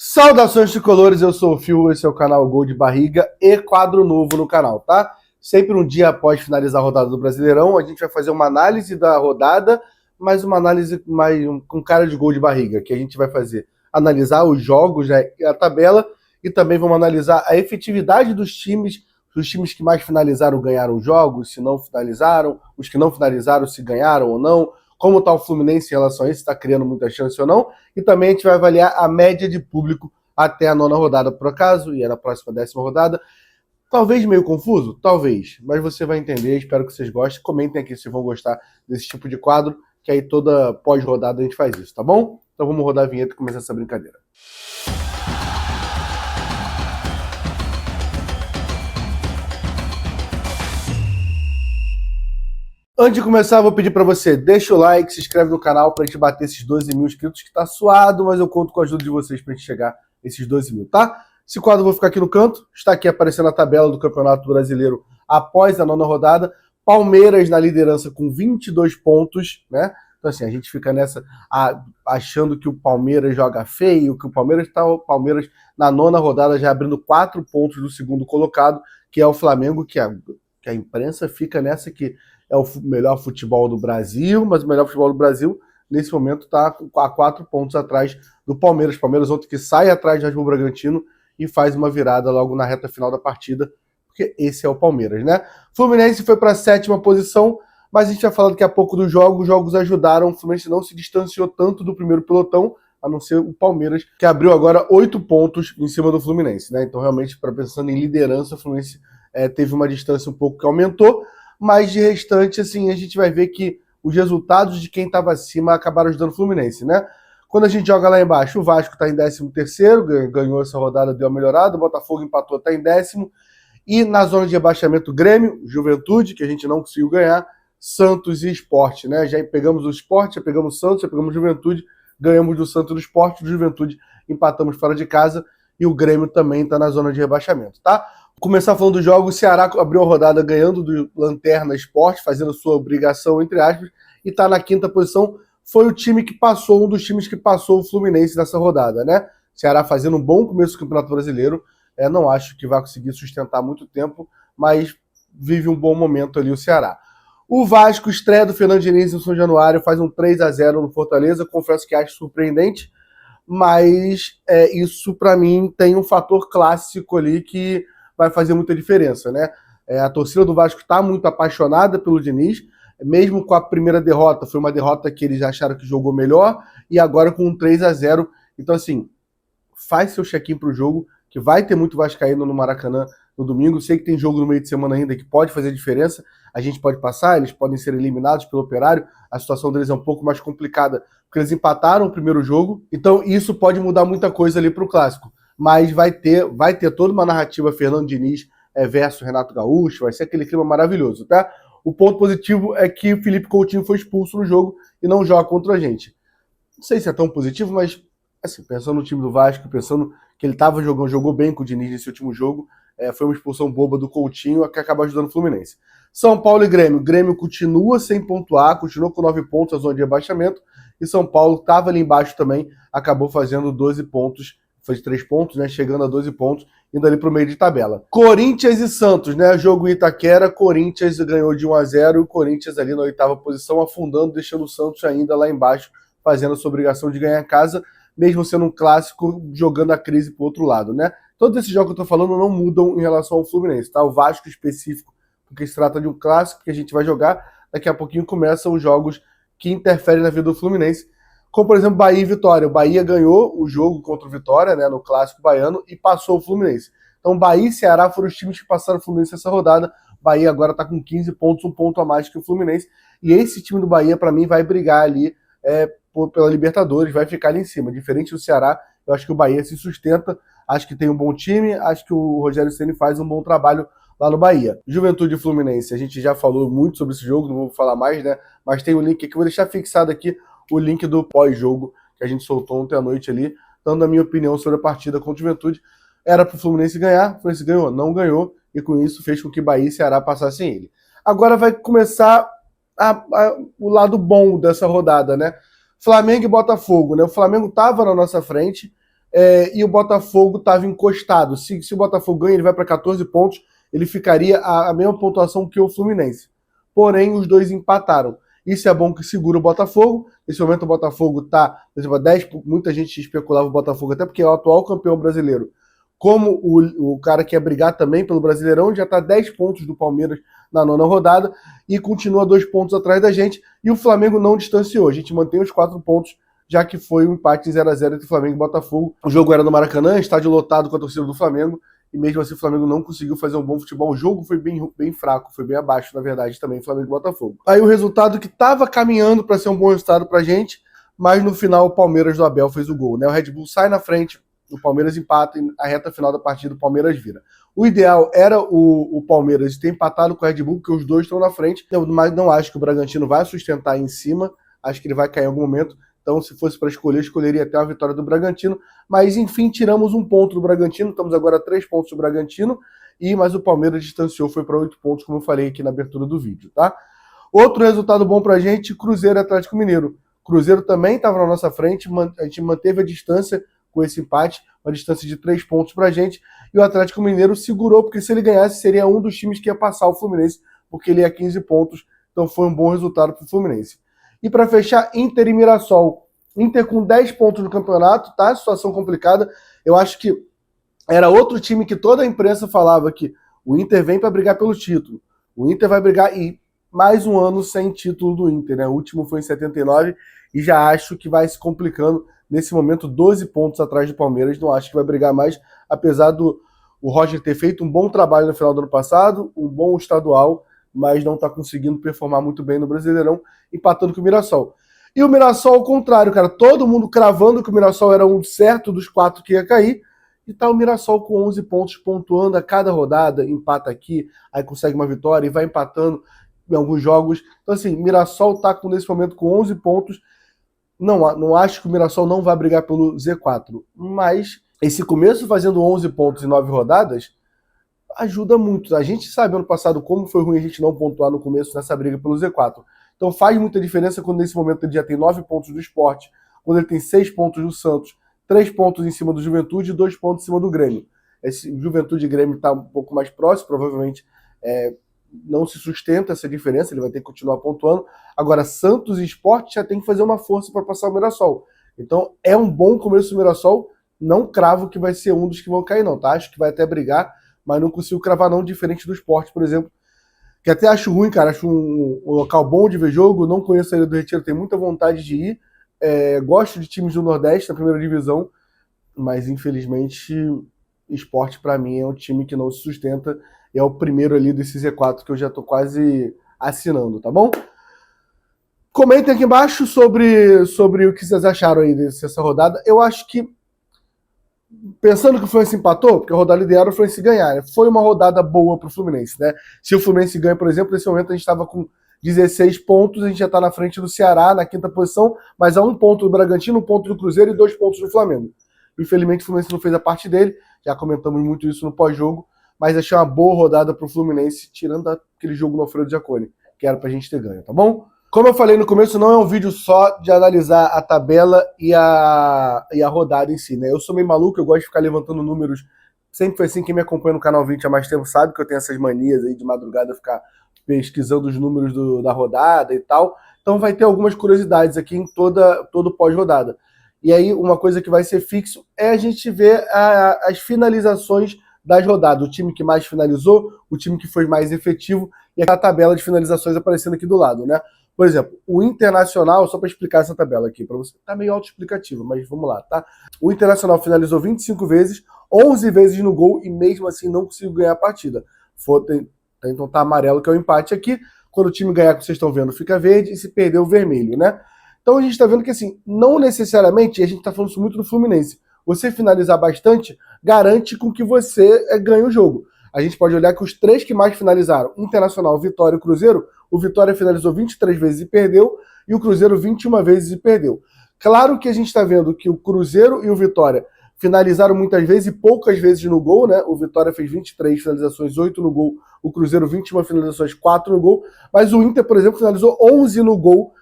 Saudações tricolores, eu sou o Fio, esse é o canal Gol de Barriga e quadro novo no canal, tá? Sempre um dia após finalizar a rodada do Brasileirão, a gente vai fazer uma análise da rodada, mas uma análise com cara de gol de barriga, que a gente vai fazer analisar os jogos, né, a tabela, e também vamos analisar a efetividade dos times que mais finalizaram ganharam os jogos, se não finalizaram, os que não finalizaram se ganharam ou não, como está o Fluminense em relação a isso, se está criando muita chance ou não, e também a gente vai avaliar a média de público até a 9ª rodada, por acaso, e é na próxima 10ª rodada. Talvez meio confuso? Talvez, mas você vai entender, espero que vocês gostem. Comentem aqui se vão gostar desse tipo de quadro, que aí toda pós-rodada a gente faz isso, tá bom? Então vamos rodar a vinheta e começar essa brincadeira. Antes de começar, eu vou pedir para você, deixa o like, se inscreve no canal para a gente bater esses 12 mil inscritos, que tá suado, mas eu conto com a ajuda de vocês para a gente chegar a esses 12 mil, tá? Esse quadro eu vou ficar aqui no canto, está aqui aparecendo a tabela do Campeonato Brasileiro após a 9ª rodada. Palmeiras na liderança com 22 pontos, né? Então assim, a gente fica nessa achando que o Palmeiras joga feio, que o Palmeiras na 9ª rodada já abrindo 4 pontos do segundo colocado, que é o Flamengo, que a imprensa fica nessa que é o melhor futebol do Brasil, mas o melhor futebol do Brasil, nesse momento, está a 4 pontos atrás do Palmeiras. Palmeiras ontem que sai atrás do Red Bull Bragantino e faz uma virada logo na reta final da partida, porque esse é o Palmeiras, né? Fluminense foi para a 7ª posição, mas a gente vai falar daqui a pouco dos jogos. Os jogos ajudaram, o Fluminense não se distanciou tanto do primeiro pelotão, a não ser o Palmeiras, que abriu agora 8 pontos em cima do Fluminense, né? Então, realmente, pensando em liderança, o Fluminense teve uma distância um pouco que aumentou, mas de restante, assim, a gente vai ver que os resultados de quem estava acima acabaram ajudando o Fluminense, né? Quando a gente joga lá embaixo, o Vasco está em 13º, ganhou essa rodada, deu uma melhorada, o Botafogo empatou, está em 10º, e na zona de rebaixamento, Grêmio, Juventude, que a gente não conseguiu ganhar, Santos e Sport, né? Já pegamos o Sport, já pegamos o Santos, já pegamos o Juventude, ganhamos do Santos e do Sport, do Juventude empatamos fora de casa, e o Grêmio também está na zona de rebaixamento, tá? Começar falando do jogo, o Ceará abriu a rodada ganhando do Lanterna Sport, fazendo sua obrigação, entre aspas, e está na 5ª posição. Foi o time que passou, um dos times que passou o Fluminense nessa rodada, né? Ceará fazendo um bom começo do Campeonato Brasileiro, não acho que vai conseguir sustentar muito tempo, mas vive um bom momento ali o Ceará. O Vasco, estreia do Fernando Diniz em São Januário, faz um 3-0 no Fortaleza, confesso que acho surpreendente, mas isso para mim tem um fator clássico ali que vai fazer muita diferença, né? A torcida do Vasco está muito apaixonada pelo Diniz, mesmo com a primeira derrota, foi uma derrota que eles acharam que jogou melhor, e agora com um 3-0. Então, assim, faz seu check-in para o jogo, que vai ter muito vascaíno no Maracanã no domingo. Sei que tem jogo no meio de semana ainda que pode fazer diferença, a gente pode passar, eles podem ser eliminados pelo Operário, a situação deles é um pouco mais complicada, porque eles empataram o primeiro jogo, então isso pode mudar muita coisa ali para o Clássico. Mas vai ter toda uma narrativa Fernando Diniz versus Renato Gaúcho, vai ser aquele clima maravilhoso, tá? O ponto positivo é que o Felipe Coutinho foi expulso no jogo e não joga contra a gente. Não sei se é tão positivo, mas assim, pensando no time do Vasco, pensando que ele jogou bem com o Diniz nesse último jogo, foi uma expulsão boba do Coutinho que acaba ajudando o Fluminense. São Paulo e Grêmio. Grêmio continua sem pontuar, continuou com 9 pontos a zona de rebaixamento, e São Paulo estava ali embaixo também, acabou fazendo 12 pontos, fez 3 pontos, né, chegando a 12 pontos, indo ali para o meio de tabela. Corinthians e Santos, né, jogo em Itaquera, Corinthians ganhou de 1-0, e o Corinthians ali na 8ª posição, afundando, deixando o Santos ainda lá embaixo, fazendo a sua obrigação de ganhar casa, mesmo sendo um clássico, jogando a crise para o outro lado, né. Todos esses jogos que eu estou falando não mudam em relação ao Fluminense, tá? O Vasco específico, porque se trata de um clássico que a gente vai jogar, daqui a pouquinho começam os jogos que interferem na vida do Fluminense, como, por exemplo, Bahia e Vitória. O Bahia ganhou o jogo contra o Vitória, né, no Clássico Baiano, e passou o Fluminense. Então, Bahia e Ceará foram os times que passaram o Fluminense nessa rodada. Bahia agora está com 15 pontos, um ponto a mais que o Fluminense. E esse time do Bahia, para mim, vai brigar ali pela Libertadores, vai ficar ali em cima. Diferente do Ceará, eu acho que o Bahia se sustenta, acho que tem um bom time, acho que o Rogério Ceni faz um bom trabalho lá no Bahia. Juventude e Fluminense, a gente já falou muito sobre esse jogo, não vou falar mais, né? Mas tem o link aqui, vou deixar fixado aqui o link do pós-jogo que a gente soltou ontem à noite ali, dando a minha opinião sobre a partida contra o Juventude. Era para o Fluminense ganhar, o Fluminense ganhou, não ganhou, e com isso fez com que Bahia e Ceará passassem ele. Agora vai começar o lado bom dessa rodada, né? Flamengo e Botafogo, né? O Flamengo estava na nossa frente, e o Botafogo estava encostado. Se o Botafogo ganha, ele vai para 14 pontos, ele ficaria a mesma pontuação que o Fluminense. Porém, os dois empataram. Isso é bom que segura o Botafogo. Nesse momento o Botafogo está, por exemplo, 10, muita gente especulava o Botafogo, até porque é o atual campeão brasileiro. Como o cara que ia brigar também pelo Brasileirão, já está 10 pontos do Palmeiras na 9ª rodada e continua 2 pontos atrás da gente. E o Flamengo não distanciou. A gente mantém os 4 pontos, já que foi um empate em 0x0 entre Flamengo e Botafogo. O jogo era no Maracanã, estádio lotado com a torcida do Flamengo, e mesmo assim o Flamengo não conseguiu fazer um bom futebol. O jogo foi bem fraco, foi bem abaixo, na verdade, também, Flamengo e Botafogo. Aí o resultado que estava caminhando para ser um bom resultado pra gente, mas no final o Palmeiras do Abel fez o gol, né? O Red Bull sai na frente, o Palmeiras empata e a reta final da partida o Palmeiras vira. O ideal era o Palmeiras ter empatado com o Red Bull, porque os dois estão na frente, mas não acho que o Bragantino vai sustentar em cima, acho que ele vai cair em algum momento. Então, se fosse para escolher, escolheria até a vitória do Bragantino. Mas, enfim, tiramos 1 ponto do Bragantino. Estamos agora a 3 pontos do Bragantino. Mas o Palmeiras distanciou, foi para 8 pontos, como eu falei aqui na abertura do vídeo, tá? Outro resultado bom para a gente, Cruzeiro e Atlético Mineiro. Cruzeiro também estava na nossa frente, a gente manteve a distância com esse empate, uma distância de 3 pontos para a gente. E o Atlético Mineiro segurou, porque se ele ganhasse, seria um dos times que ia passar o Fluminense, porque ele ia 15 pontos. Então foi um bom resultado para o Fluminense. E para fechar, Inter e Mirassol. Inter com 10 pontos no campeonato, tá? Situação complicada. Eu acho que era outro time que toda a imprensa falava que o Inter vem para brigar pelo título. O Inter vai brigar e mais um ano sem título do Inter, né? O último foi em 79 e já acho que vai se complicando. Nesse momento, 12 pontos atrás do Palmeiras. Não acho que vai brigar mais, apesar do o Roger ter feito um bom trabalho no final do ano passado, um bom estadual, mas não está conseguindo performar muito bem no Brasileirão, empatando com o Mirassol. E o Mirassol ao contrário, cara, todo mundo cravando que o Mirassol era um certo dos 4 que ia cair, e tá o Mirassol com 11 pontos, pontuando a cada rodada, empata aqui, aí consegue uma vitória e vai empatando em alguns jogos. Então assim, Mirassol tá nesse momento com 11 pontos, não acho que o Mirassol não vai brigar pelo Z4, mas esse começo fazendo 11 pontos em 9 rodadas, ajuda muito. A gente sabe ano passado como foi ruim a gente não pontuar no começo nessa briga pelo Z4. Então faz muita diferença quando nesse momento ele já tem 9 pontos do Sport, quando ele tem 6 pontos do Santos, 3 pontos em cima do Juventude e 2 pontos em cima do Grêmio. Esse Juventude e Grêmio está um pouco mais próximo, provavelmente não se sustenta essa diferença, ele vai ter que continuar pontuando. Agora, Santos e Sport já tem que fazer uma força para passar o Mirassol. Então é um bom começo do Mirassol, não cravo que vai ser um dos que vão cair não, tá? Acho que vai até brigar, mas não consigo cravar não, diferente do Sport, por exemplo, que até acho ruim, cara, acho um local bom de ver jogo, não conheço a Ilha do Retiro, tenho muita vontade de ir, gosto de times do Nordeste, na primeira divisão, mas infelizmente Sport para mim é um time que não se sustenta, é o primeiro ali desse Z4 que eu já tô quase assinando, tá bom? Comentem aqui embaixo sobre o que vocês acharam aí dessa rodada. Eu acho que pensando que o Fluminense empatou, porque a rodada ideal era o Fluminense ganhar, né? Foi uma rodada boa para o Fluminense, né? Se o Fluminense ganha, por exemplo, nesse momento a gente estava com 16 pontos, a gente já está na frente do Ceará, na 5ª posição, mas a 1 ponto do Bragantino, 1 ponto do Cruzeiro e 2 pontos do Flamengo. Infelizmente o Fluminense não fez a parte dele, já comentamos muito isso no pós-jogo, mas achei uma boa rodada para o Fluminense, tirando aquele jogo no Alfredo Jaconi, que era para a gente ter ganho, tá bom? Como eu falei no começo, não é um vídeo só de analisar a tabela e a rodada em si, né? Eu sou meio maluco, eu gosto de ficar levantando números. Sempre foi assim, quem me acompanha no canal 20 há mais tempo sabe que eu tenho essas manias aí de madrugada, ficar pesquisando os números da rodada e tal. Então vai ter algumas curiosidades aqui em todo pós-rodada. E aí uma coisa que vai ser fixo é a gente ver as finalizações das rodadas. O time que mais finalizou, o time que foi mais efetivo e a tabela de finalizações aparecendo aqui do lado, né? Por exemplo, o Internacional, só para explicar essa tabela aqui para você, tá meio autoexplicativo, mas vamos lá, tá? O Internacional finalizou 25 vezes, 11 vezes no gol e mesmo assim não conseguiu ganhar a partida. Então tá amarelo, que é o empate aqui. Quando o time ganhar, como vocês estão vendo, fica verde e se perder o vermelho, né? Então a gente está vendo que assim, não necessariamente, e a gente está falando isso muito do Fluminense, você finalizar bastante garante com que você ganhe o jogo. A gente pode olhar que os 3 que mais finalizaram, Internacional, Vitória e Cruzeiro, o Vitória finalizou 23 vezes e perdeu, e o Cruzeiro 21 vezes e perdeu. Claro que a gente está vendo que o Cruzeiro e o Vitória finalizaram muitas vezes e poucas vezes no gol, né? O Vitória fez 23 finalizações, 8 no gol, o Cruzeiro 21 finalizações, 4 no gol, mas o Inter, por exemplo, finalizou 11 no gol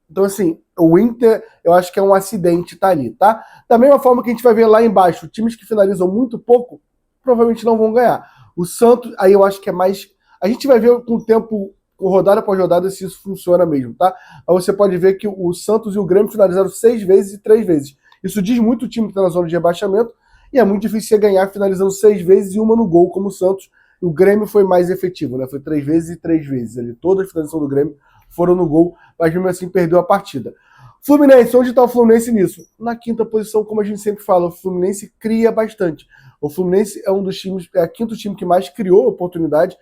Então, assim, o Inter, eu acho que é um acidente tá ali, tá? Da mesma forma que a gente vai ver lá embaixo, times que finalizam muito pouco, provavelmente não vão ganhar. O Santos, aí eu acho que é mais... A gente vai ver com o tempo, com rodada após rodada, se isso funciona mesmo, tá? Aí você pode ver que o Santos e o Grêmio finalizaram 6 vezes e 3 vezes. Isso diz muito o time que está na zona de rebaixamento, e é muito difícil você ganhar finalizando 6 vezes e uma no gol, como o Santos. O Grêmio foi mais efetivo, né? Foi 3 vezes e 3 vezes. Ali, toda a finalização do Grêmio foram no gol, mas mesmo assim perdeu a partida. Fluminense, onde está o Fluminense nisso? Na quinta posição, como a gente sempre fala, o Fluminense cria bastante. O Fluminense é um dos times, é o quinto time que mais criou oportunidade,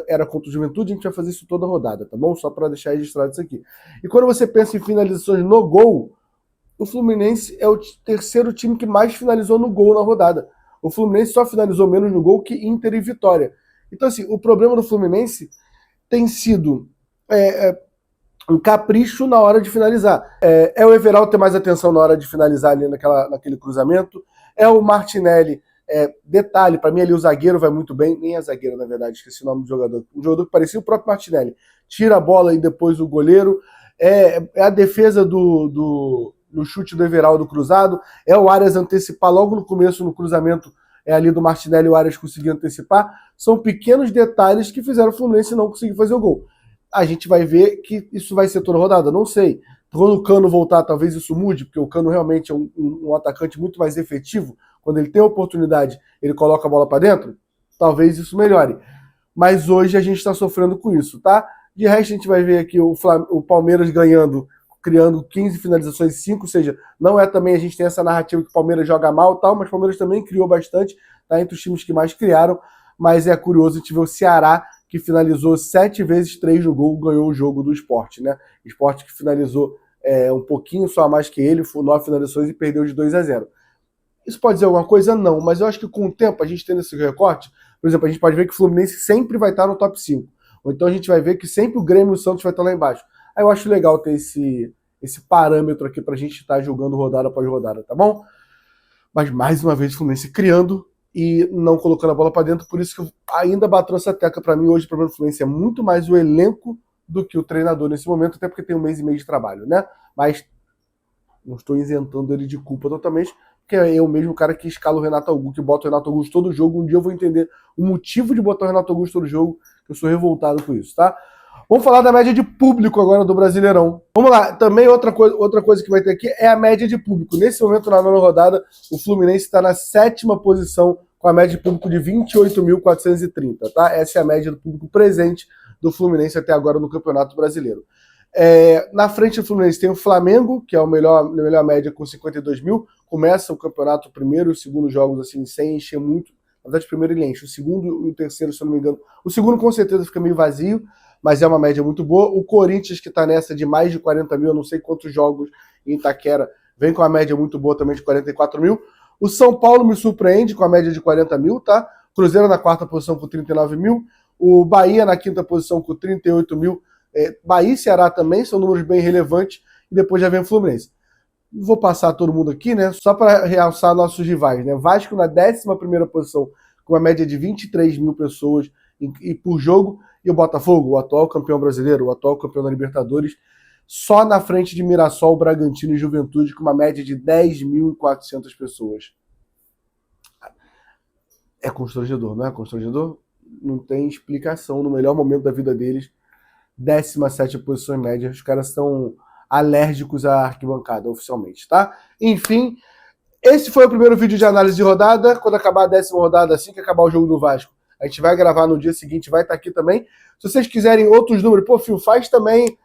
era contra o Juventude, a gente vai fazer isso toda rodada, tá bom? Só para deixar registrado isso aqui. E quando você pensa em finalizações no gol, o Fluminense é o terceiro time que mais finalizou no gol na rodada. O Fluminense só finalizou menos no gol que Inter e Vitória. Então, assim, o problema do Fluminense tem sido um capricho na hora de finalizar. É o Everaldo ter mais atenção na hora de finalizar ali naquele cruzamento. É o Martinelli. Detalhe, para mim ali o zagueiro vai muito bem. Nem é zagueiro, na verdade, esqueci o nome do jogador. Um jogador que parecia o próprio Martinelli. Tira a bola e depois o goleiro. É a defesa no chute do Everaldo cruzado. É o Arias antecipar logo no começo, no cruzamento ali do Martinelli, o Arias conseguir antecipar. São pequenos detalhes que fizeram o Fluminense não conseguir fazer o gol. A gente vai ver que isso vai ser toda rodada, não sei. Quando o Cano voltar, talvez isso mude, porque o Cano realmente é um atacante muito mais efetivo. Quando ele tem a oportunidade, ele coloca a bola para dentro. Talvez isso melhore. Mas hoje a gente está sofrendo com isso, tá? De resto, a gente vai ver aqui o Palmeiras ganhando, criando 15 finalizações, 5, ou seja, não é também, a gente tem essa narrativa que o Palmeiras joga mal e tal, mas o Palmeiras também criou bastante, tá entre os times que mais criaram, mas é curioso a gente ver o Ceará, que finalizou 7 vezes 3 no gol, ganhou o jogo do Sport, né? O Sport que finalizou um pouquinho só a mais que ele, foi 9 finalizações e perdeu de 2-0. Isso pode dizer alguma coisa? Não, mas eu acho que com o tempo, a gente tendo esse recorte, por exemplo, a gente pode ver que o Fluminense sempre vai estar no top 5. Ou então a gente vai ver que sempre o Grêmio e o Santos vai estar lá embaixo. Aí eu acho legal ter esse parâmetro aqui pra gente estar jogando rodada após rodada, tá bom? Mas mais uma vez o Fluminense criando e não colocando a bola para dentro, por isso que eu ainda bato essa tecla. Para mim hoje o problema do Fluminense é muito mais o elenco do que o treinador nesse momento, até porque tem 1 mês e meio de trabalho, né? Mas não estou isentando ele de culpa totalmente, porque é eu mesmo o cara que escala o Renato Augusto, que bota o Renato Augusto todo jogo. Um dia eu vou entender o motivo de botar o Renato Augusto todo jogo, que eu sou revoltado com isso, tá? Vamos falar da média de público agora do Brasileirão. Vamos lá, também outra coisa que vai ter aqui é a média de público. Nesse momento, na nona rodada, o Fluminense está na 7ª posição com a média de público de 28.430, tá? Essa é a média do público presente do Fluminense até agora no Campeonato Brasileiro. Na frente do Fluminense tem o Flamengo, que é a melhor média com 52 mil. Começa o campeonato, o primeiro e o segundo jogos assim, sem encher muito. Na verdade, o primeiro ele enche, o segundo e o terceiro, se eu não me engano. O segundo com certeza fica meio vazio, mas é uma média muito boa. O Corinthians, que está nessa de mais de 40 mil, eu não sei quantos jogos em Itaquera, vem com uma média muito boa também de 44 mil. O São Paulo me surpreende com a média de 40 mil, tá? Cruzeiro na 4ª posição com 39 mil. O Bahia na 5ª posição com 38 mil. Bahia e Ceará também são números bem relevantes. E depois já vem o Fluminense. Vou passar todo mundo aqui, né? Só para realçar nossos rivais, né? Vasco na 11ª posição com uma média de 23 mil pessoas e por jogo. E o Botafogo, o atual campeão brasileiro, o atual campeão da Libertadores, só na frente de Mirassol, Bragantino e Juventude, com uma média de 10.400 pessoas. É constrangedor, não é constrangedor? Não tem explicação. No melhor momento da vida deles, 17ª posição em média. Os caras são alérgicos à arquibancada, oficialmente, tá? Enfim, esse foi o primeiro vídeo de análise de rodada. Quando acabar a 10ª rodada, assim que acabar o jogo do Vasco, a gente vai gravar no dia seguinte, vai estar aqui também. Se vocês quiserem outros números, pô, Fio, faz também,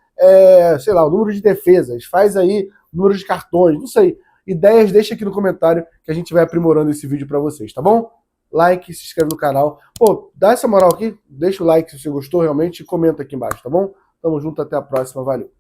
sei lá, o número de defesas, faz aí o número de cartões, não sei. Ideias, deixa aqui no comentário que a gente vai aprimorando esse vídeo para vocês, tá bom? Like, se inscreve no canal. Pô, dá essa moral aqui, deixa o like se você gostou realmente e comenta aqui embaixo, tá bom? Tamo junto, até a próxima, valeu.